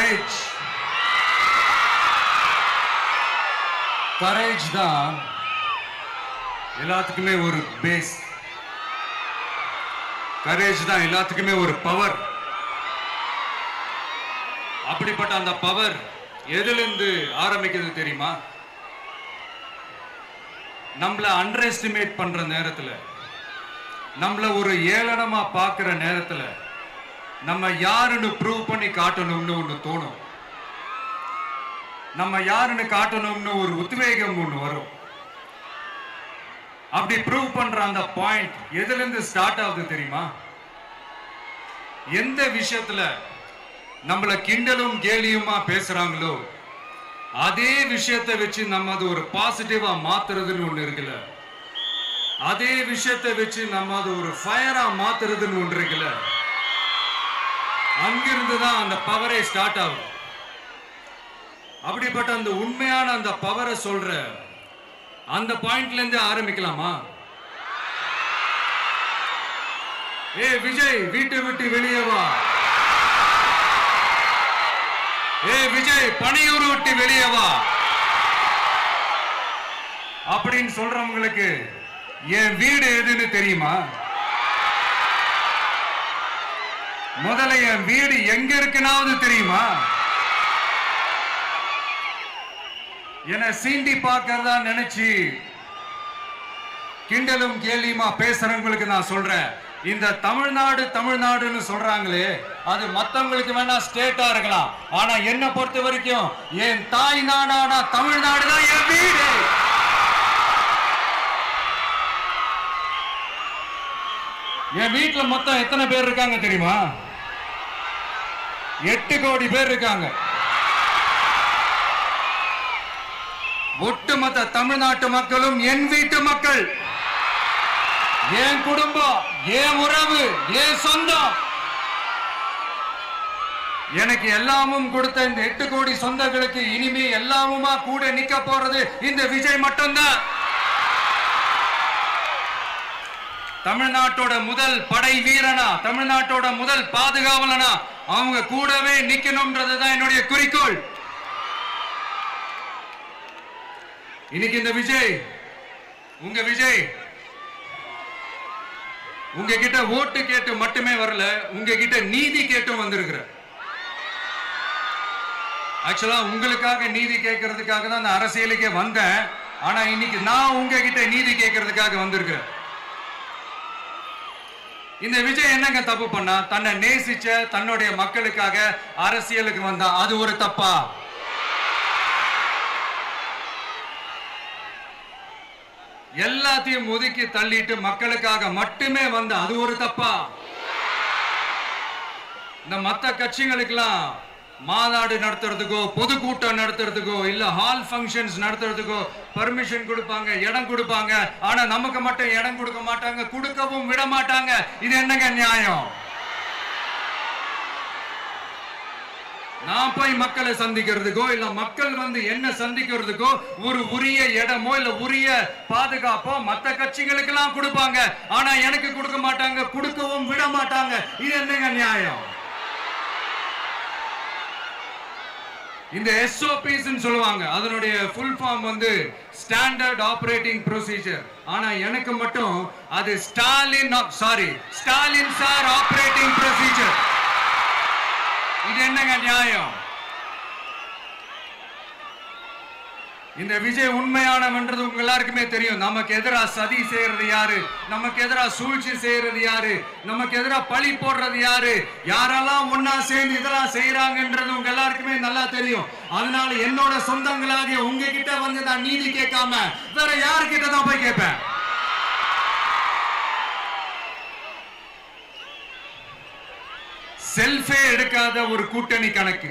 Courage courage தான் எல்லாத்துக்குமே ஒரு பேஸ். கரேஜ் தான் எல்லாத்துக்குமே ஒரு பவர். அப்படிப்பட்ட அந்த பவர் எதிலிருந்து ஆரம்பிக்கிறது தெரியுமா? நம்மள அண்டர் எஸ்டிமேட் பண்ற நேரத்துல, நம்மள ஒரு ஏளனமா பார்க்கிற நேரத்துல, நம்ம யாருன்னு ப்ரூவ் பண்ணி காட்டணும்னு ஒண்ணு தோணும். நம்ம யாருன்னு காட்டணும்னு ஒரு உத்வேகம் ஒண்ணு வரும். அப்படி ப்ரூவ் பண்ற அந்த பாயிண்ட் எதுல இருந்து ஸ்டார்ட் ஆகுது தெரியுமா? எந்த விஷயத்துல நம்மள கிண்டலும் கேலியுமா பேசுறாங்களோ அதே விஷயத்தை வச்சு நம்ம அது ஒரு பாசிட்டிவா மாத்துறதுன்னு ஒண்ணு இருக்குல்ல, அதே விஷயத்தை வச்சு நம்ம அது ஒரு ஃபயரா மாத்துறதுன்னு ஒன்று இருக்குல்ல, அங்கிருந்து தான் அந்த பவரே ஸ்டார்ட் ஆகும். அப்படிப்பட்ட அந்த உண்மையான அந்த பவரை சொல்ற அந்த பாயிண்ட்ல இருந்து ஆரம்பிக்கலாமா? ஏ விஜய், வீட்டை விட்டு வெளியே வா. ஏ விஜய், பணியூர் விட்டு வெளியே வா அப்படின்னு சொல்றவங்களுக்கு என் வீடு எதுன்னு தெரியுமா? முதல்ல என் வீடு எங்க இருக்குனாவது தெரியுமா? என சீண்டி பார்க்கறதா நினைச்சு கிண்டலும் கேலியுமா பேசுறவங்களுக்கு நான் சொல்றேன், இந்த தமிழ்நாடு தமிழ்நாடுன்னு சொல்றாங்களே அது மத்தவங்களுக்கு வேணா ஸ்டேட்டா இருக்கலாம், ஆனா என்ன பொறுத்த வரைக்கும் என் தாய் நாடான தமிழ்நாடு தான் என் வீடு. என் வீட்டுல மொத்தம் எத்தனை பேர் இருக்காங்க தெரியுமா? 8 கோடி பேர் இருக்காங்க. ஒட்டுமொத்த தமிழ்நாட்டு மக்களும் என் வீட்டு மக்கள், என் குடும்பம், என் உறவு, என் சொந்தம். எனக்கு எல்லாமும் கொடுத்த இந்த 8 கோடி சொந்தங்களுக்கு இனிமே எல்லாமுமா கூட நிக்க போறது இந்த விஜய் மட்டும்தான். தமிழ்நாட்டோட முதல் படை வீரனா, தமிழ்நாட்டோட முதல் பாதுகாவலனா அவங்க கூடவே நிக்கணும்ன்றதுதான் என்னுடைய குறிக்கோள். இன்னைக்கு இந்த விஜய், உங்க விஜய் உங்ககிட்ட ஓட்டு கேட்டு மட்டுமே வரல, உங்ககிட்ட நீதி கேட்டும் வந்திருக்கிற. ஆக்சுவலா உங்களுக்காக நீதி கேட்கறதுக்காக தான் நான் அரசியலுக்கே வந்தேன். ஆனா இன்னைக்கு நான் உங்ககிட்ட நீதி கேட்கறதுக்காக வந்திருக்கிறேன். இந்த விஜய் என்னங்க தப்பு பண்ணா? தன்னை நேசிச்ச தன்னுடைய மக்களுக்காக அரசியலுக்கு வந்தா, அது ஒரு தப்பா? எல்லாத்தையும் ஒதுக்கி தள்ளிட்டு மக்களுக்காக மட்டுமே வந்த அது ஒரு தப்பா? இந்த மத்த கட்சிகளுக்கெல்லாம் மாநாடு நடத்துறதுக்கோ பொதுக்கூட்டம் நடத்துறதுக்கோ இல்ல ஹால் ஃபங்க்ஷன்ஸ் நடத்துறதுக்கோ பர்மிஷன் கொடுப்பாங்க, இடம் கொடுப்பாங்க. ஆனா நமக்கு மட்டும் இடம் கொடுக்க மாட்டாங்க, கொடுக்கவும் விட மாட்டாங்க. இது என்னங்க நியாயம்? நான் போய் மக்களை சந்திக்கிறதுக்கோ இல்ல மக்கள் வந்து என்ன சந்திக்கிறதுக்கோ ஒரு உரிய இடமோ இல்ல உரிய பாதுகாப்போ மத்த கட்சிகளுக்கு எல்லாம் கொடுப்பாங்க. ஆனா எனக்கு கொடுக்க மாட்டாங்க, கொடுக்கவும் விட மாட்டாங்க. இது என்னங்க நியாயம்? இந்த SOPs சொல்லுவாங்க, அதனுடைய ஃபுல் ஃபார்ம் வந்து ஸ்டாண்டர்ட் ஆபரேட்டிங் ப்ரொசீஜர். ஆனா எனக்கு மட்டும் அது ஸ்டாலின் சார் ஆபரேட்டிங் ப்ரொசீஜர். இது என்னங்க நியாயம்? இந்த விஜய் உண்மையானவன்றது உங்க எல்லாருக்குமே தெரியும். நமக்கு எதிராக சதி செய்யறது யாரு, நமக்கு எதிராக சூழ்ச்சி செய்யறது யாரு, நமக்கு எதிராக பழி போடுறது யாரு, யாரெல்லாம் ஒன்னா சேர்ந்து இதெல்லாம் செய்யறாங்கன்றது உங்க எல்லாருக்குமே நல்லா தெரியும். அதனால என்னோட சொந்தங்களாகிய உங்ககிட்ட வந்து நான் நீதி கேட்காம வேற யாருக்கிட்ட தான் போய் கேட்பேன்? செல்ஃபே எடுக்காத ஒரு கூட்டணி கணக்கு,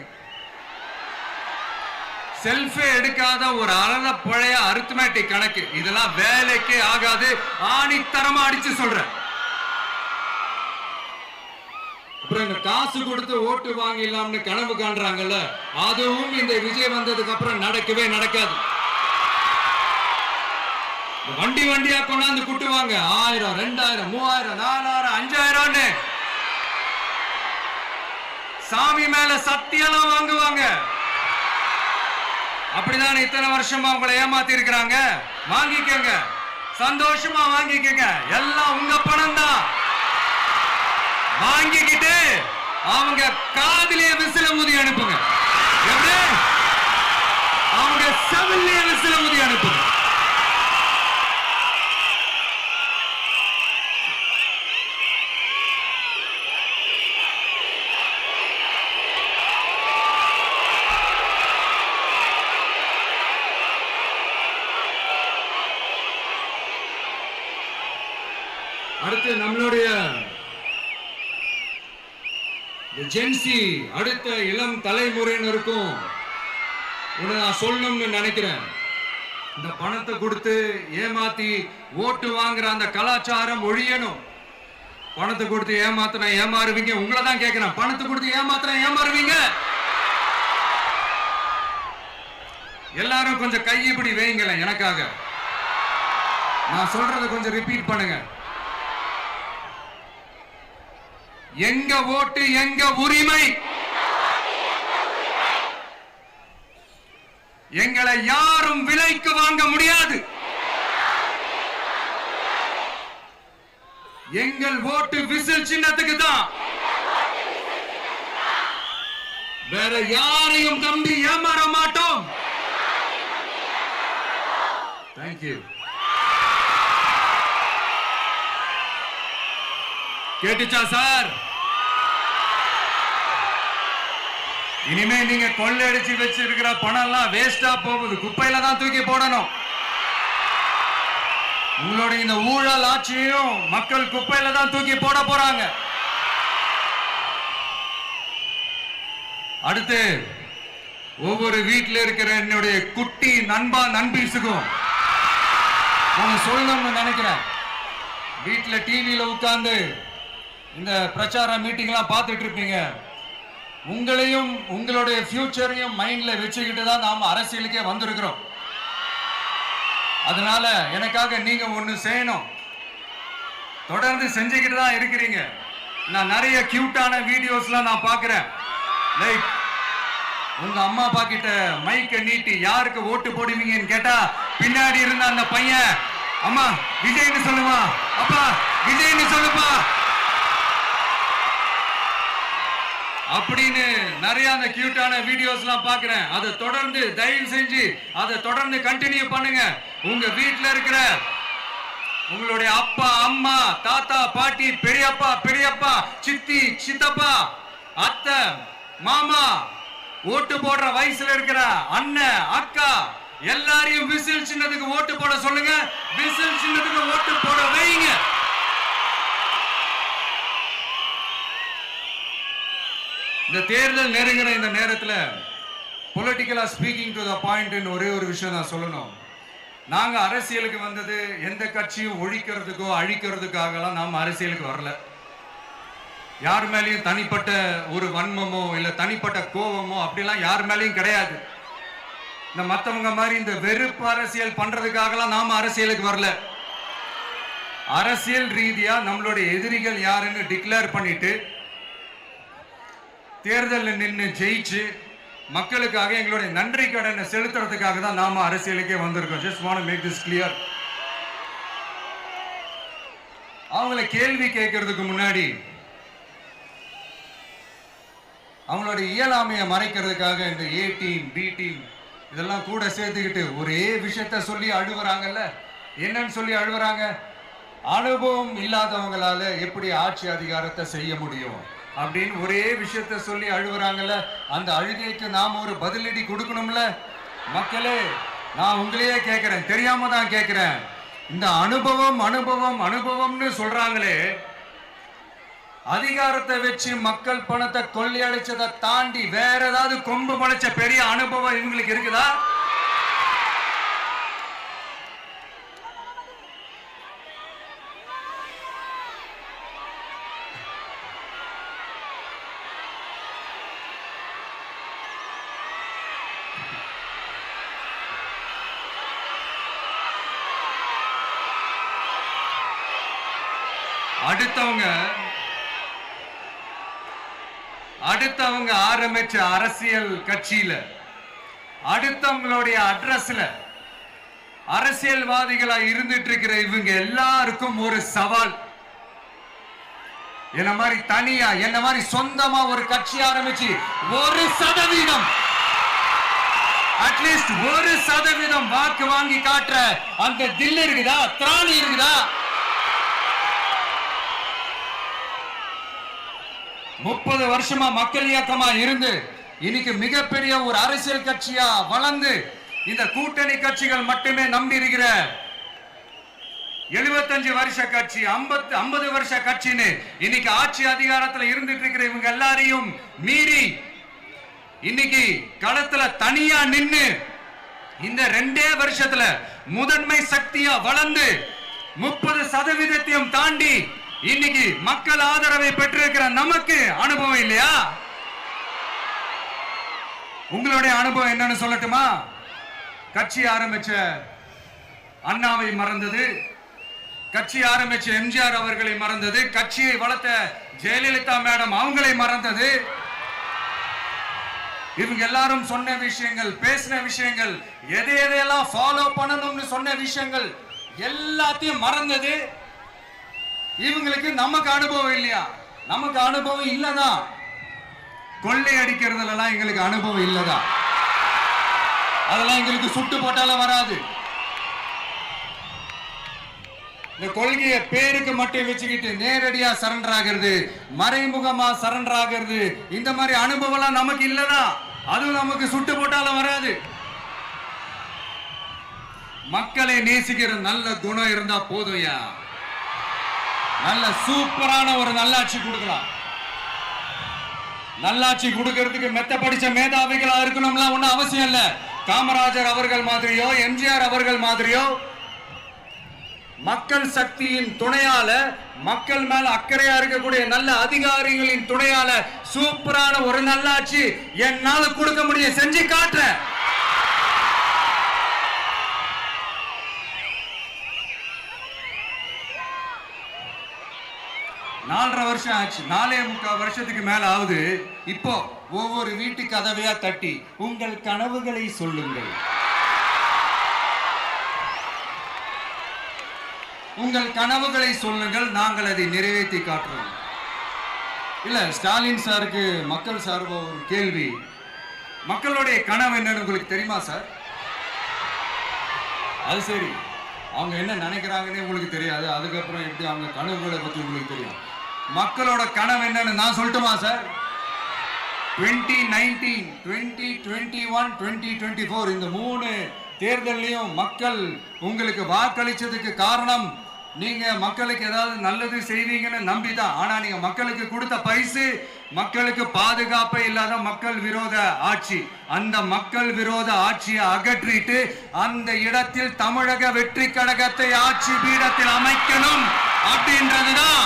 செல்ஃபே எடுக்காத ஒரு அறத பழைய அரித்மெட்டிக் கணக்கு, இதெல்லாம் வேலைக்கே ஆகாது. ஆணித்தரமா அடிச்சு சொல்றேன். அப்புறம் இந்த காசு கொடுத்து ஓட்டு வாங்கிடலாம்னு கனவு காண்றாங்கல்ல, அதுவும் இந்த விஜய் வந்ததுக்கு அப்புறம் நடக்கவே நடக்காது. வண்டி வண்டியா கொண்டாந்து குட்டுவாங்க. 1000, 2000, 3000, 4000, 5000. சாமி மேல சத்தியெல்லாம் வாங்குவாங்க. அப்படிதான் இத்தனை வருஷமா உங்களை ஏமாத்தி இருக்கிறாங்க. வாங்கிக்கங்க, சந்தோஷமா வாங்கிக்கங்க. எல்லாம் உங்க பணம் தான். வாங்கிக்கிட்டு அவங்க காதிலே விசில ஊதி அனுப்புங்க. எப்படி? அவங்க செவிலே விசில ஊதி அனுப்புங்க. அடுத்து நம்மளுடைய ஜென்சி அடுத்த இளம் தலைமுறையினருக்கும் நான் சொல்லணும்னு நினைக்கிறேன். இந்த பணத்தை கொடுத்து ஏமாத்தி ஓட்டு வாங்குற அந்த கலாச்சாரம் ஒழியணும். பணத்தை கொடுத்து ஏமாத்தினா ஏமாறுவீங்க. உங்களை தான் கேட்கிறேன், பணத்தை கொடுத்து ஏமாத்தினா ஏமாறுவீங்க? எல்லாரும் கொஞ்சம் கையப்படி வைங்களேன் எனக்காக. நான் சொல்றதை கொஞ்சம் ரிப்பீட் பண்ணுங்க. எங்க ஓட்டு எங்க உரிமை. எங்களை யாரும் விலைக்கு வாங்க முடியாது. எங்கள் ஓட்டு விசில் சின்னத்துக்கு தான். வேற யாரையும் நம்பி ஏமாற மாட்டோம். தேங்க்யூ. கேட்டுச்சா சார்? இனிமே நீங்க கொள்ளையடிச்சு வச்சிருக்கிற பணம் எல்லாம் வேஸ்டா போகுது. குப்பையில தான் தூக்கி போடணும். உங்களுடைய இந்த ஊழல் ஆட்சியும் மக்கள் குப்பையில தான் தூக்கி போட போறாங்க. அடுத்து ஒவ்வொரு வீட்டில் இருக்கிற என்னுடைய குட்டி நண்பா நண்பீஸுக்கும் நான் சொல்லணும்னு நினைக்கிறேன். வீட்டில் டிவியில உட்கார்ந்து இந்த பிரச்சார மீட்டிங் எல்லாம் பார்த்துட்டு இருப்பீங்க. உங்களையும் உங்களுடைய ஃபியூச்சரையும் மைண்ட்ல வச்சுக்கிட்டு தான் நாம அரசியலுக்கே வந்திருக்கிறோம். அதனால எனக்காக நீங்க ஒண்ணு செய்யணும். தொடர்ந்து செஞ்சுக்கிட்டு தான் இருக்கிறீங்க. நான் நிறைய கியூட்டான வீடியோஸ்லாம் நான் பார்க்கிறேன். லைக் உங்க அம்மா அப்பா கிட்ட மைக்க நீட்டி யாருக்கு ஓட்டு போடுவீங்கன்னு கேட்டா பின்னாடி இருந்த அந்த பையன், அம்மா விஜய்னு சொல்லுவா, அப்பா விஜய்னு சொல்லுப்பா அப்படின்னு நிறைய அந்த கியூட்டான வீடியோஸ் எல்லாம் பாக்குறேன். அதை தொடர்ந்து தயவு செஞ்சு அதை தொடர்ந்து கண்டினியூ பண்ணுங்க. உங்க வீட்டுல இருக்கிற உங்களுடைய அப்பா அம்மா தாத்தா பாட்டி பெரியப்பா பெரியப்பா சித்தி சித்தப்பா அத்தை மாமா ஓட்டு போடுற வயசுல இருக்கிற அண்ணன் அக்கா எல்லாரையும் விசில் சின்னத்துக்கு ஓட்டு போட சொல்லுங்க. விசில் சின்னத்துக்கு ஓட்டு போட வைங்க. இந்த தேர்தல் நெருங்கிற இந்த நேரத்தில் பொலிட்டிக்கலா ஸ்பீக்கிங் டு த பாயிண்ட் ஒரே ஒரு விஷயம் நான் சொல்லணும். நாங்க அரசியலுக்கு வந்தது எந்த கட்சியும் ஒழிக்கிறதுக்கோ அழிக்கிறதுக்காகலாம் நாம அரசியலுக்கு வரல. யார் மேலேயும் தனிப்பட்ட ஒரு வன்மமோ இல்ல தனிப்பட்ட கோபமோ அப்படிலாம் யார் மேலேயும் கிடையாது. இந்த மற்றவங்க மாதிரி இந்த வெறுப்பு அரசியல் பண்றதுக்காகலாம் நாம அரசியலுக்கு வரல. அரசியல் ரீதியா நம்மளுடைய எதிரிகள் யாருன்னு டிக்ளேர் பண்ணிட்டு தேர்தலில் நின்று ஜெயிச்சு மக்களுக்காக எங்களுடைய நன்றி கடனை செலுத்துறதுக்காக தான் நாம அரசியலுக்கே வந்திருக்கோம். Just want to make this clear. அவங்கள கேள்வி கேட்கறதுக்கு முன்னாடி அவங்களோட இயலாமையை மறைக்கிறதுக்காக இந்த ஏ டீம் பி டீம் இதெல்லாம் கூட சேர்த்துக்கிட்டு ஒரே விஷயத்த சொல்லி அழுவுறாங்கல்ல. என்னன்னு சொல்லி அழுவுறாங்க? அனுபவம் இல்லாதவங்களால எப்படி ஆட்சி அதிகாரத்தை செய்ய முடியும் அப்படின்னு ஒரே விஷயத்த சொல்லி அழுவுறாங்கல்ல. அந்த அழுகைக்கு நாம ஒரு பதிலடி கொடுக்கணும்ல. மக்களே, நான் உங்களையே கேட்கிறேன், தெரியாம தான் கேட்கிறேன். இந்த அனுபவம் அனுபவம் அனுபவம்னு சொல்றாங்களே, அதிகாரத்தை வச்சு மக்கள் பணத்தை கொள்ளையடிச்சதை தாண்டி வேற ஏதாவது கொம்பு முளைச்ச பெரிய அனுபவம் இவங்களுக்கு இருக்குதா? அடுத்தவங்க ஆரம்பிச்ச அரசியல் கட்சியில, அடுத்தவங்களுடைய அட்ரஸ்ல அரசியல்வாதிகளா இருந்துட்டு இருக்கிற இவங்க எல்லாருக்கும் ஒரு சவால். என்ன மாதிரி தனியா, என்ன மாதிரி சொந்தமா ஒரு கட்சி ஆரம்பிச்சு 1% அட்லீஸ்ட் 1% வாக்கு வாங்கி காட்டுற அந்த தில் இருக்குதா, திராணி இருக்குதா? 30 வருஷமா மக்கள் இயக்கமா இருந்து இன்னைக்கு மிகப்பெரிய ஒரு அரசியல் கட்சியா வளர்ந்து இந்த கூட்டணி கட்சிகள் மட்டுமே நம்பி இருக்கிற 75 வருஷ கட்சி, 50 வருஷ கட்சின்னு இன்னைக்கு ஆட்சி அதிகாரத்தில் இருந்துட்டு இருக்கிற இவங்க எல்லாரையும் மீறி இன்னைக்கு களத்துல தனியா நின்னு இந்த 2 வருஷத்துல முதன்மை சக்தியா வளர்ந்து 30% தாண்டி இன்னைக்கு மக்கள் ஆதரவை பெற்றிருக்கிற நமக்கு அனுபவம் இல்லையா? உங்களுடைய அனுபவம் என்னன்னு சொல்லட்டுமா? கட்சி ஆரம்பிச்ச அண்ணாவை மறந்தது, கட்சி ஆரம்பிச்ச எம்ஜிஆர் அவர்களை மறந்தது, கட்சியை வளர்த்த ஜெயலலிதா மேடம் அவங்களை மறந்தது. இவங்க எல்லாரும் சொன்ன விஷயங்கள், பேசின விஷயங்கள், எதையெல்லாம் ஃபாலோ பண்ணணும்னு சொன்ன விஷயங்கள் எல்லாத்தையும் மறந்தது. இவங்களுக்கு நமக்கு அனுபவம் இல்லையா? நமக்கு அனுபவம் இல்லதான். கொள்ளை அடிக்கிறதுலாம் எங்களுக்கு அனுபவம் இல்லதா? அதெல்லாம் எங்களுக்கு சுட்டு போட்டாலும் வராது. இந்த கொள்கையை பேருக்கு மட்டும் வச்சுக்கிட்டு நேரடியா சரண்டர் ஆகிறது, மறைமுகமா சரண்டர் ஆகிறது, இந்த மாதிரி அனுபவம் நமக்கு இல்லதா? அதுவும் நமக்கு சுட்டு போட்டாலும் வராது. மக்களை நேசிக்கிற நல்ல குணம் இருந்தா போதும்யா. நல்ல சூப்பரான ஒரு நல்லாட்சி கொடுக்கலாம். நல்லாட்சி கொடுக்கிறதுக்கு மெத்த படிச்ச மேதாவிகளா இருக்கணும்லாம் ஒன்னும் அவசியம் இல்ல. காமராஜர் அவர்கள் மாதிரியோ, எம்ஜிஆர் அவர்கள் மாதிரியோ மக்கள் சக்தியின் துணையால, மக்கள் மேல அக்கறையா இருக்கக்கூடிய நல்ல அதிகாரிகளின் துணையால சூப்பரான ஒரு நல்லாட்சி என்னால கொடுக்க முடியும், செஞ்சு காட்டுறேன். நாலரை வருஷம் ஆச்சு, 4.25 வருஷத்துக்கு மேல ஆகுது. இப்போ ஒவ்வொரு வீட்டு கதவையா தட்டி உங்கள் கனவுகளை சொல்லுங்கள், உங்கள் கனவுகளை சொல்லுங்கள், நாங்கள் அதை நிறைவேற்றி காட்டுறோம். இல்ல, ஸ்டாலின் சாருக்கு மக்கள் சார்பா ஒரு கேள்வி. மக்களுடைய கனவு என்னன்னு உங்களுக்கு தெரியுமா சார்? அது சரி, அவங்க என்ன நினைக்கிறாங்கன்னு உங்களுக்கு தெரியாது, அதுக்கப்புறம் எப்படி அவங்க கனவுகளை பத்தி உங்களுக்கு தெரியும். மக்களோட கனவு என்னன்னு நான் சொல்லட்டுமா சார்? 2019, 2021, 2024 இந்த 3 தேர்தலையும் மக்கள் உங்களுக்கு வாக்களிச்சதுக்கு காரணம் நீங்க மக்களுக்கு ஏதாவது நல்லது செய்வீங்கன்னு நம்பிதான். ஆனா நீங்க மக்களுக்கு கொடுத்த பரிசு மக்களுக்கு பாதுகாப்பே இல்லாத மக்கள் விரோத ஆட்சி. அந்த மக்கள் விரோத ஆட்சியை அகற்றிட்டு அந்த இடத்தில் தமிழக வெற்றி கழகத்தை ஆட்சி பீடத்தில் அமைக்கணும் அப்படின்றதுதான்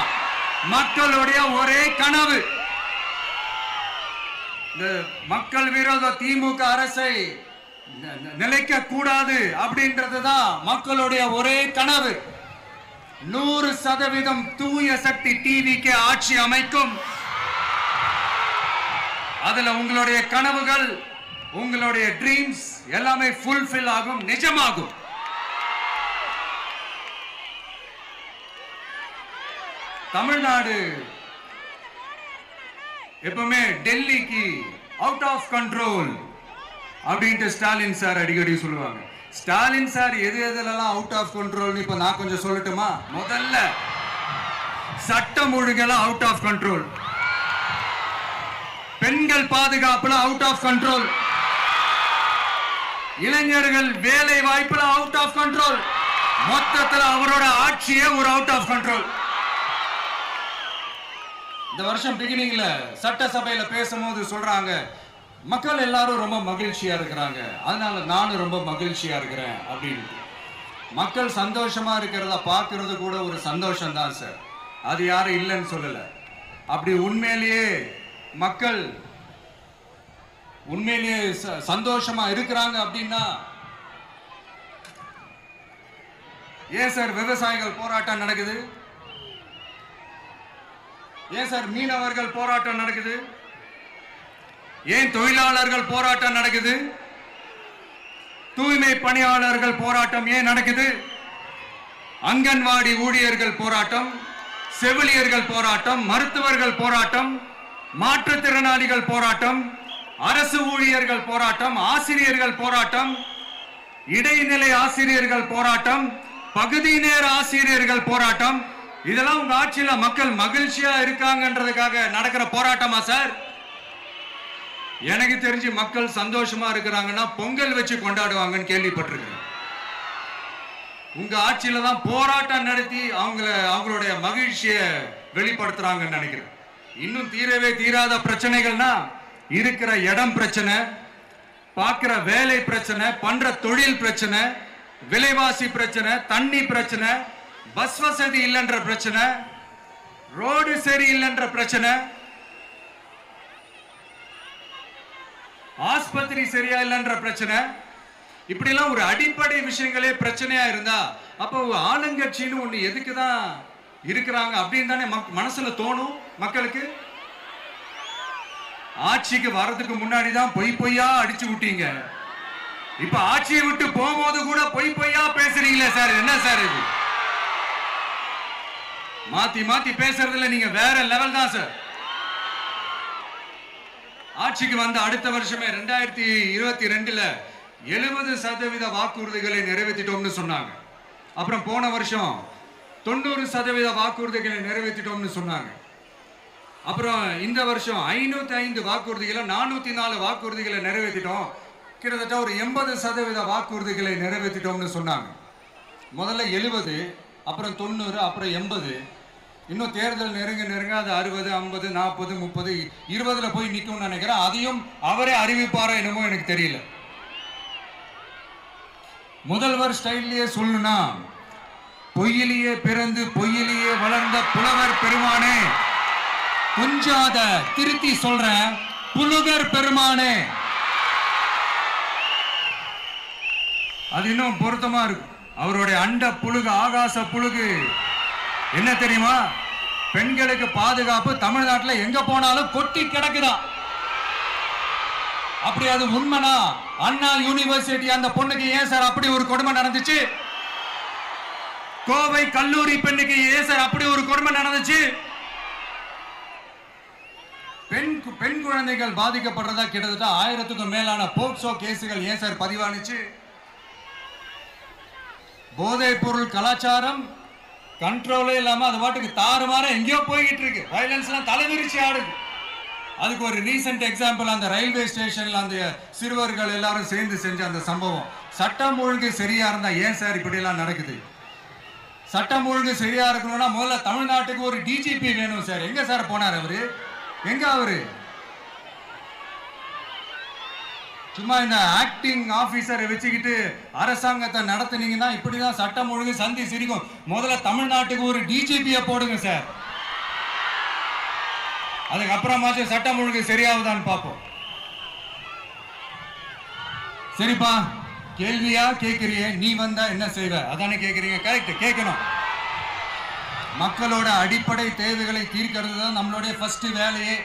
மக்களுடைய ஒரே கனவு. இந்த மக்கள் விரோத திமுக அரசை நிலைக்க கூடாது அப்படின்றதுதான் மக்களுடைய ஒரே கனவு. 100% தூய சக்தி டிவிக்கு ஆட்சி அமைக்கும். அதுல உங்களுடைய கனவுகள், உங்களுடைய ட்ரீம்ஸ் எல்லாமே ஃபுல்ஃபில் ஆகும், நிஜமாகும். தமிழ்நாடு எப்பவுமே டெல்லிக்கு அவுட் ஆஃப் கண்ட்ரோல் அப்படின்ட்டு ஸ்டாலின் சார் அடிக்கடி சொல்லுவாங்க. ஸ்டாலின் சார் எதெல்லாம் அவுட் ஆஃப் கண்ட்ரோல் இப்ப நான் கொஞ்சம் சொல்லட்டுமா? முதல்ல சட்டம் ஒழுங்கெல்லாம் அவுட் ஆஃப் கண்ட்ரோல், பெண்கள் பாதுகாப்புல அவுட் ஆஃப் கண்ட்ரோல், இளைஞர்கள் வேலை வாய்ப்புல அவுட் ஆஃப் கண்ட்ரோல், மொத்தத்தில் அவரோட ஆட்சியே ஒரு அவுட் ஆஃப் கண்ட்ரோல். இந்த வருஷம் பிகினிங்ல சட்டசபையில பேசும்போது சொல்றாங்க, மக்கள் எல்லாரும் ரொம்ப மகிழ்ச்சியா இருக்கிறாங்க, அதனால நானும் ரொம்ப மகிழ்ச்சியா இருக்கிறேன் அப்படின்னு. மக்கள் சந்தோஷமா இருக்கிறத பார்க்கறது கூட ஒரு சந்தோஷம் தான் சார், அது யாரும் இல்லைன்னு சொல்லல. அப்படி உண்மையிலேயே மக்கள் உண்மையிலேயே சந்தோஷமா இருக்கிறாங்க அப்படின்னா ஏன் சார் விவசாயிகள் போராட்டம் நடக்குது? ஏன் சார் மீனவர்கள் போராட்டம் நடக்குது? ஏன் தொழிலாளர்கள் போராட்டம் நடக்குது? தூய்மை பணியாளர்கள் போராட்டம் ஏன் நடக்குது? அங்கன்வாடி ஊழியர்கள் போராட்டம், செவிலியர்கள் போராட்டம், மருத்துவர்கள் போராட்டம், மாற்றுத்திறனாளிகள் போராட்டம், அரசு ஊழியர்கள் போராட்டம், ஆசிரியர்கள் போராட்டம், இடைநிலை ஆசிரியர்கள் போராட்டம், பகுதி நேர ஆசிரியர்கள் போராட்டம். இதெல்லாம் உங்க ஆட்சியில மக்கள் மகிழ்ச்சியா இருக்காங்கன்றதுக்காக நடக்கிற போராட்டமா சார்? எனக்கு தெரிஞ்சு மக்கள் சந்தோஷமா இருக்கிறாங்கன்னா பொங்கல் வச்சு கொண்டாடுவாங்கன்னு கேள்விப்பட்டிருக்கிறேன். உங்க ஆட்சியில தான் போராட்டம் நடத்தி அவங்களுடைய மகிழ்ச்சியை வெளிப்படுத்துறாங்கன்னு நினைக்கிறேன். இன்னும் தீரவே தீராத பிரச்சனைகள்னா இருக்கிற இடம் பிரச்சனை, பார்க்கிற வேலை பிரச்சனை, பண்ற தொழில் பிரச்சனை, விலைவாசி பிரச்சனை, தண்ணி பிரச்சனை, பஸ் வசதி இல்லைன்ற பிரச்சனை, ரோடு சரி இல்லைன்ற பிரச்சனை, ஆஸ்பத்திரி சரியா இல்லைன்ற பிரச்சனை. இப்படி எல்லாம் ஒரு அடிப்படை விஷயங்களே பிரச்சனையா இருந்தா அப்போ ஆளுங்கட்சின்னு ஒண்ணு எதுக்குதான் இருக்கிறாங்க அப்படின்னு தானே மனசுல தோணும் மக்களுக்கு. ஆட்சிக்கு வர்றதுக்கு முன்னாடி தான் பொய் பொய்யா அடிச்சு விட்டீங்க. இப்ப ஆட்சியை விட்டு போகும்போது கூட பொய் பொய்யா பேசுறீங்களே சார், என்ன சார் இது? மாத்தி மாத்தி பேசுறதுல நீங்க வேற லெவல் தான் சார். ஆட்சிக்கு வந்த அடுத்த வருஷமே 2022ல 70% வாக்குறுதிகளை நிறைவேற்றிட்டோம்னு சொன்னாங்க. அப்புறம் போன வருஷம் 90% வாக்குறுதிகளை நிறைவேற்றிட்டோம்னு சொன்னாங்க. அப்புறம் இந்த வருஷம் 505 வாக்குறுதிகளை 404 வாக்குறுதிகளை நிறைவேற்றிட்டோம். கிட்டத்தட்ட ஒரு 80% வாக்குறுதிகளை நிறைவேற்றிட்டோம்னு சொன்னாங்க. முதல்ல 70, அப்புறம் 90, அப்புறம் 80. இன்னும் தேர்தல் நெருங்க அது 60, 50, 40, 30, 20ல போய் நிற்கும்னு நினைக்கிறேன். அதையும் அவரே அறிவிப்பாரோ என்னமோ எனக்கு தெரியல. முதல்வர் ஸ்டைல்லையே சொல்லணும்னா, பொய்யிலேயே பிறந்து பொய்யிலேயே வளர்ந்த புலவர் பெருமானே, கொஞ்சம் அத திருத்தி சொல்றேன், புலுகர் பெருமானே. அது இன்னும் பொருத்தமா இருக்கு. அவருடைய அண்ட புழுகு, ஆகாச புழுகு என்ன தெரியுமா? பெண்களுக்கு பாதுகாப்பு தமிழ்நாட்டில் எங்க போனாலும் கொட்டி கிடக்குதான். அப்படி அது உண்மைனா அண்ணா யூனிவர்சிட்டி அந்த பொண்ணுக்கு ஏன் சார் அப்படி ஒரு கொடுமை நடந்துச்சு? கோவை கல்லூரி பெண்ணுக்கு ஏன் சார் அப்படி ஒரு கொடுமை நடந்துச்சு? பெண் குழந்தைகள் பாதிக்கப்படுறதா கிட்டத்தட்ட 1000க்கும் மேலான போக்சோ கேசுகள் ஏன் சார் பதிவானுச்சு? போதைப் பொருள் கலாச்சாரம் கண்ட்ரோலே இல்லாம அது பாட்டுக்கு தாறுமாற எங்கேயோ போய்கிட்டு இருக்கு. வயலன்ஸ் எல்லாம் தலைவிரிச்சு ஆடுது. அதுக்கு ஒரு ரீசெண்ட் எக்ஸாம்பிள் அந்த ரயில்வே ஸ்டேஷன்ல அந்த சிறுவர்கள் எல்லாரும் சேர்ந்து செஞ்ச அந்த சம்பவம். சட்டம் ஒழுங்கு சரியா இருந்தா ஏன் சார் இப்படி எல்லாம் நடக்குது? சட்டம் ஒழுங்கு சரியா இருக்கணும்னா முதல்ல தமிழ்நாட்டுக்கு ஒரு டிஜிபி வேணும் சார். எங்க சார் போனார் அவரு? எங்க அவரு? சும்மா இந்த ஆக்டிங் ஆபீசரை வச்சுக்கிட்டு அரசாங்கத்தை நடத்துனீங்கன்னா இப்படிதான் சட்டம் ஒழுங்கு சந்தி சிரிக்கும். முதல்ல தமிழ்நாட்டுக்கு ஒரு டிஜிபிய போடுங்க சார். அதுக்கப்புறமாச்சும் சட்டம் ஒழுங்கு சரியாகுதான்னு பார்ப்போம். சரிப்பா, கேள்வியா கேட்கிறிய, நீ வந்தா என்ன செய்வ அதானே கேட்கறீங்க. கரெக்ட், கேட்கணும். மக்களோட அடிப்படை தேவைகளை தீர்க்கிறது தான் நம்மளுடைய ஃபர்ஸ்ட் வேலையே.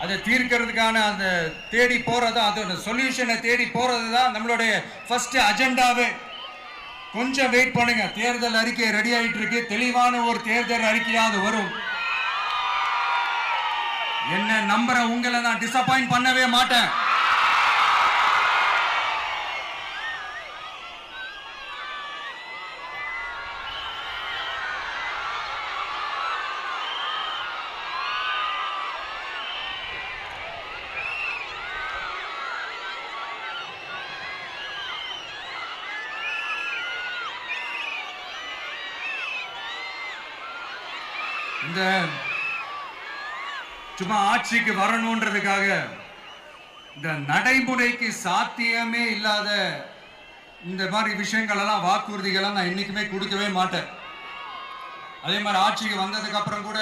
அதை தீர்க்கிறதுக்கான அந்த தேடி போறது, அதோட சொல்யூஷனை தேடி போறது தான் நம்மளுடைய ஃபர்ஸ்ட் அஜெண்டாவே. கொஞ்சம் வெயிட் பண்ணுங்க, தேர்தல் அறிக்கை ரெடி ஆயிட்டு இருக்கு. தெளிவான ஒரு தேர்தல் அறிக்கையாவது வரும். என்ன நம்புற உங்களை நான் டிசப்பாயிண்ட் பண்ணவே மாட்டேன். இந்த சும்மா ஆட்சிக்கு வரணும்ன்றதுக்காக இந்த நடைமுறைக்கு சாத்தியமே இல்லாத இந்த மாதிரி விஷயங்கள் எல்லாம், வாக்குறுதிகளை நான் என்னைக்குமே கொடுக்கவே மாட்டேன். அதே மாதிரி ஆட்சிக்கு வந்ததுக்கு அப்புறம் கூட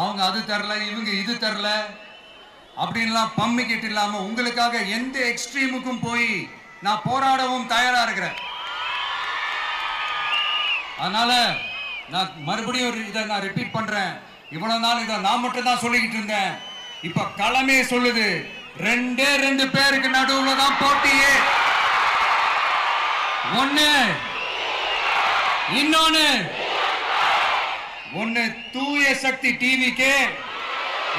அவங்க அது தரல, இவங்க இது தரல அப்படின்லாம் பம்மிக்கிட்டு இல்லாம உங்களுக்காக எந்த எக்ஸ்ட்ரீமுக்கும் போய் நான் போராடவும் தயாரா இருக்கிறேன். அதனால நான் மறுபடியும் இதை நான் ரிப்பீட் பண்றேன். இவ்வளவு நாள் இதை நான் மட்டும் தான் சொல்லிக்கிட்டு இருந்தேன். இப்ப களமே சொல்லுது, ரெண்டே ரெண்டு பேருக்கு நடுவுல தான் போட்டியே. ஒண்ணு தூய சக்தி டிவிக்கு,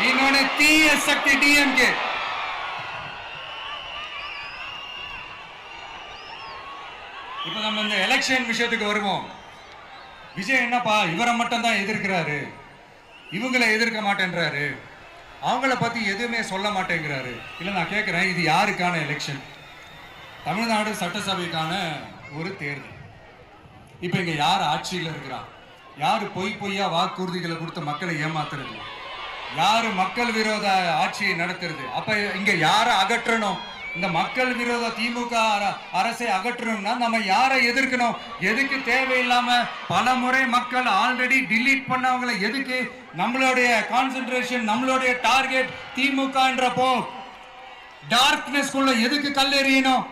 இன்னொன்னு தீய சக்தி டிஎம்கே. இப்ப நம்ம இந்த எலெக்ஷன் விஷயத்துக்கு வருவோம். விஜய் என்னப்பா இவரை மட்டும் தான் எதிர்க்கிறாரு, இவங்களை எதிர்க்க மாட்டேன்றாரு, அவங்கள பத்தி எதுவுமே சொல்ல மாட்டேங்கிறாரு. இல்ல நான் கேட்கிறேன், இது யாருக்கான எலெக்ஷன்? தமிழ்நாடு சட்டசபைக்கான ஒரு தேர்தல். இப்ப இங்க யார் ஆட்சியில் இருக்கிறா? யாரு பொய்யா வாக்குறுதிகளை கொடுத்து மக்களை ஏமாத்துறது? யாரு மக்கள் விரோத ஆட்சியை நடத்துறது? அப்ப இங்க யாரை அகற்றணும்? இந்த மக்கள் விரோத திமுக அரசை அகற்றணும்னா நம்ம யாரை எதிர்க்கணும்? எதுக்கு தேவையில்லாம பல முறை மக்கள் ஆல்ரெடி டிலீட் பண்ணவங்களை எதுக்கு நம்மளுடைய கான்சென்ட்ரேஷன், நம்மளுடைய டார்கெட் திமுகன்றப்போ டார்க்னஸ் குள்ள எதுக்கு கல்லெறியணும்?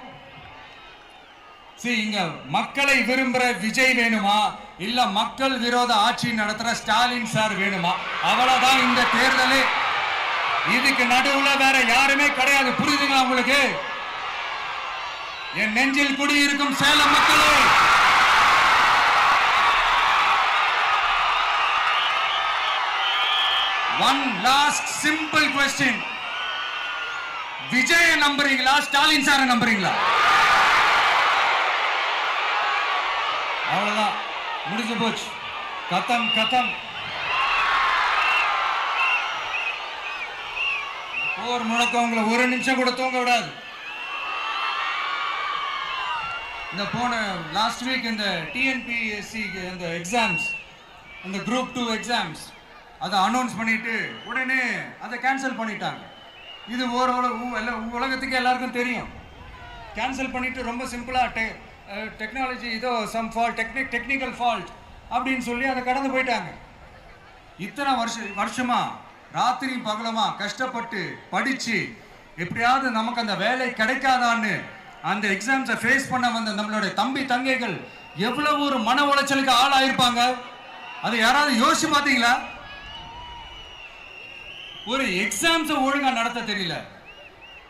இங்க மக்களை விரும்புற விஜய் வேணுமா, இல்ல மக்கள் விரோத ஆட்சி நடத்துற ஸ்டாலின் சார் வேணுமா? அவ்வளவுதான் இந்த தேர்தலே. இதுக்கு நடுவுல வேற யாருமே கிடையாது. புரியுதுங்களா உங்களுக்கு? என் நெஞ்சில் குடியிருக்கும் சேலம் மக்களே, one last simple question. Vijay நம்புறீங்களா, ஸ்டாலின் சார நம்புறீங்களா? அவ்வளவுதான், முடிஞ்சு போச்சு. கதம். போர் முழக்கம் உங்களை ஒரு நிமிஷம் கூட தூங்க விடாது. இந்த போன லாஸ்ட் வீக் இந்த டிஎன்பிஎஸ்சி இந்த எக்ஸாம்ஸ், இந்த குரூப் 2 எக்ஸாம்ஸ் அதை அனௌன்ஸ் பண்ணிட்டு உடனே அதை கேன்சல் பண்ணிட்டாங்க. இது உலகத்துக்கு எல்லாருக்கும் தெரியும். கேன்சல் பண்ணிட்டு ரொம்ப சிம்பிளா டெக்னாலஜி இதோ சம் ஃபால்ட், டெக்னிக்கல் ஃபால்ட் அப்படின்னு சொல்லி அதை கடந்து போயிட்டாங்க. இத்தனை வருஷமா ராத்திரி பகலமா கஷ்டப்பட்டு படிச்சு எப்படியாவது நமக்கு அந்த வேலை கிடைக்காதான்னு அந்த எக்ஸாம்ஸை ஃபேஸ் பண்ண வந்த நம்மளுடைய தம்பி தங்கைகள் எவ்வளவு ஒரு மன உளைச்சலுக்கு ஆளாயிருப்பாங்க. அதை யாராவது யோசிச்சு பார்த்தீங்களா? ஒரு எக்ஸாம்ஸை ஒழுங்கா நடத்த தெரியல,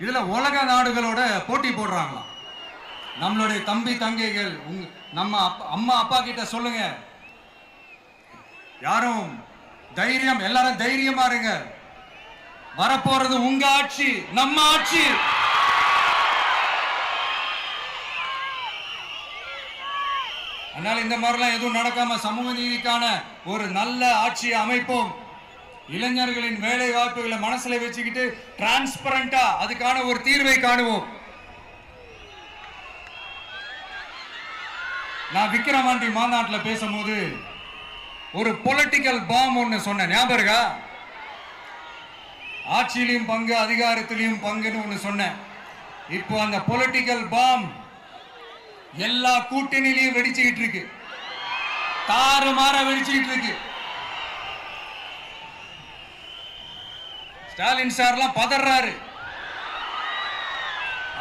இதுல உலக நாடுகளோட போட்டி போடுறாங்களாம். நம்மளுடைய தம்பி தங்கைகள் நம்ம அம்மா அப்பா கிட்ட சொல்லுங்க, யாரும் தைரியம், எல்லாரும் தைரியமா இருங்க. வரப்போறது உங்க ஆட்சி, நம்ம ஆட்சி. அதனால இந்த மாதிரிலாம் எதுவும் நடக்காம சமூக நீதிக்கான ஒரு நல்ல ஆட்சியை அமைப்போம். இளைஞர்களின் வேலை வாய்ப்புகளை மனசுல வச்சுக்கிட்டு டிரான்ஸ்பரண்டா அதுக்கான ஒரு தீர்வை காணுவோம். நான் விக்கிரவாண்டி மாநாட்டில் பேசும்போது ஒரு பொலிட்டிக்கல் பாம் ஒன்னு சொன்னேன், ஞாபகம் இருக்கா? ஆட்சியிலையும் பங்கு, அதிகாரத்திலையும் பங்குன்னு ஒன்னு சொன்னேன். இப்போ அந்த பொலிட்டிக்கல் பாம் எல்லா கூட்டணியிலையும் வெடிச்சுக்கிட்டு இருக்கு, தாறுமாற வெடிச்சுக்கிட்டு இருக்கு. ஸ்டாலின் சார்லாம் பதறாரு,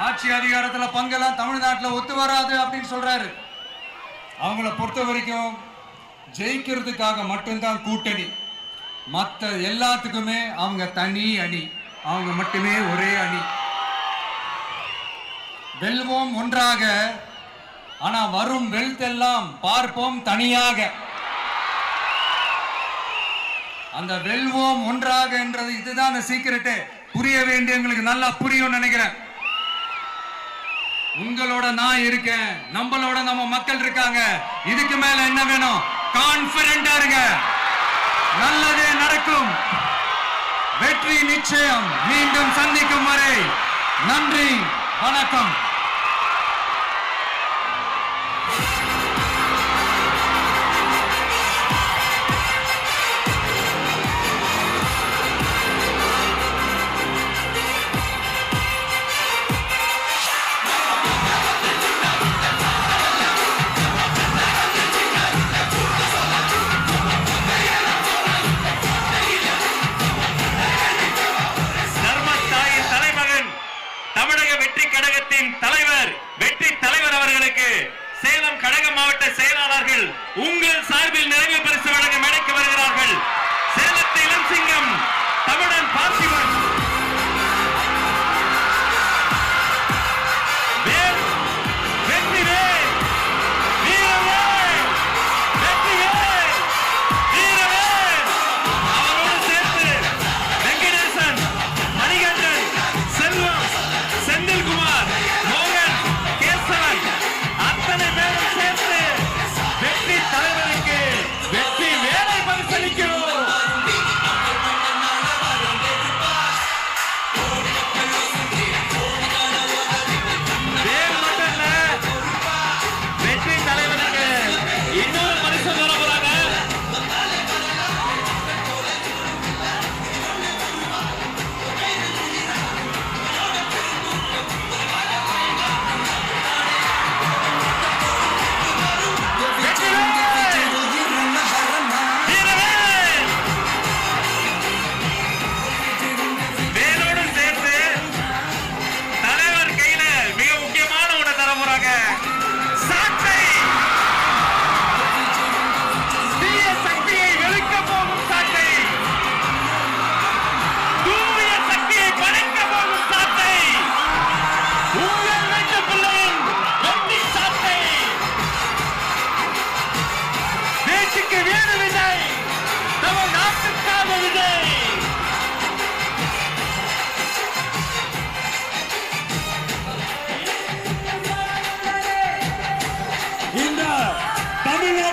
ஆட்சி அதிகாரத்தில் பங்கெல்லாம் தமிழ்நாட்டில் ஒத்து வராது அப்படின்னு சொல்றாரு. அவங்கள பொறுத்த வரைக்கும் ஜெயிக்கிறதுக்காக மட்டும்தான் கூட்டணி, மற்ற எல்லாத்துக்குமே அவங்க தனி அணி, அவங்க மட்டுமே ஒரே அணி. வெல்வோம் ஒன்றாக, ஆனா வரும் வெல்த் எல்லாம் பார்ப்போம் தனியாக. அந்த வெல்வோம் ஒன்றாக என்றது இதுதான் அந்த சீக்கிரட்டே. புரிய வேண்டியவங்களுக்கு நல்லா புரியும் நினைக்கிறேன். உங்களோட நான் இருக்கேன், நம்மளோட நம்ம மக்கள் இருக்காங்க. இதுக்கு மேல என்ன வேணும்? கான்பிடென்டா இருங்க, நல்லதே நடக்கும், வெற்றி நிச்சயம். மீண்டும் சந்திக்கும் வரை நன்றி, வணக்கம். தமிழக வெற்றி கழகத்தின்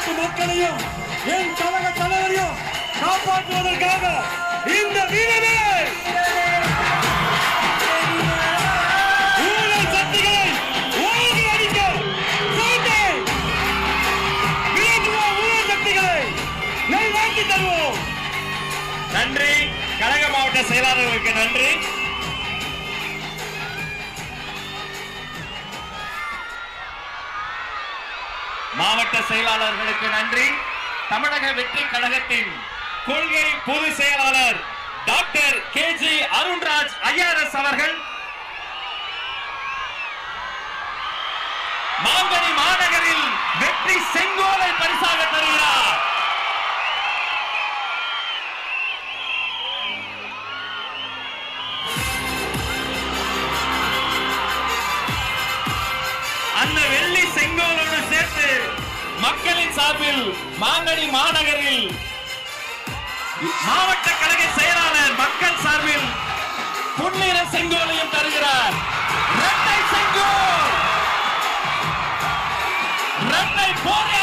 நாட்டு மக்களையும் என் கழக தலைவரையும் காப்பாற்றுவதற்காக இந்த வீரமே ஊழல் சக்திகளை ஓங்கி அடிக்க கோட்டை விளக்குவோம். ஊழல் சக்திகளை நல்வாழ்த்தி தருவோம். நன்றி. கழக மாவட்ட செயலாளர்களுக்கு நன்றி. மாவட்ட செயலாளர்களுக்கு நன்றி. தமிழக வெற்றி கழகத்தின் கொள்கை பொதுச் செயலாளர் டாக்டர் KG அருண்ராஜ் ஐஆர்எஸ் அவர்கள் மாங்கனி மாநகரில் வெற்றி செங்கோலை பரிசாக தருகிறார். அந்த வெள்ளி செங்கோலோடு சேர்த்து மக்களின் சார்பில் மாங்கனி மாநகரில் மாவட்ட கழக செயலாளர் மக்கள் சார்பில் பொன்னிற செங்கோலையும் தருகிறார். இரட்டை செங்கோல், இரட்டை போரை